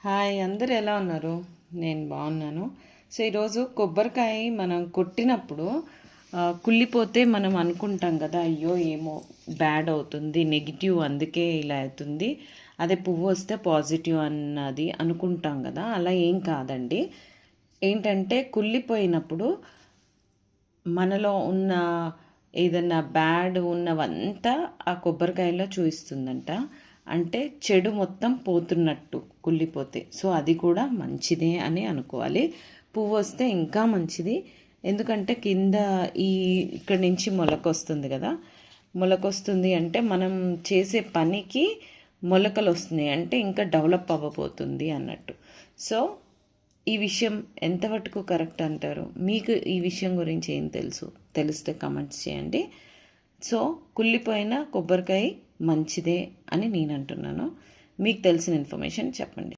Hi, అందరు ఎలా ఉన్నారు? నేను బాగున్నాను. సో ఈరోజు కొబ్బరికాయ మనం కొట్టినప్పుడు కుళ్ళిపోతే మనం అనుకుంటాం కదా, అయ్యో ఏమో బ్యాడ్ అవుతుంది, నెగిటివ్ అందుకే ఇలా అవుతుంది, అదే పువ్వు వస్తే పాజిటివ్ అన్నది అనుకుంటాం కదా. అలా ఏం కాదండి. ఏంటంటే కుళ్ళిపోయినప్పుడు మనలో ఉన్న ఏదన్నా బ్యాడ్ ఉన్నవంతా ఆ కొబ్బరికాయలో చూపిస్తుందంట. అంటే చెడు మొత్తం పోతున్నట్టు కుళ్ళిపోతే. సో అది కూడా మంచిదే అని అనుకోవాలి. పువ్వు వస్తే ఇంకా మంచిది. ఎందుకంటే కింద ఇక్కడి నుంచి మొలకొస్తుంది కదా. మొలకొస్తుంది అంటే మనం చేసే పనికి మొలకలు వస్తున్నాయి అంటే ఇంకా డెవలప్ అవ్వబోతుంది అన్నట్టు. సో ఈ విషయం ఎంతవరకు కరెక్ట్ అంటారు? మీకు ఈ విషయం గురించి ఏం తెలిస్తే కమెంట్స్ చేయండి. సో కుళ్ళిపోయిన కొబ్బరికాయ మంచిదే అని నేను అంటున్నాను. మీకు తెలిసిన ఇన్ఫర్మేషన్ చెప్పండి.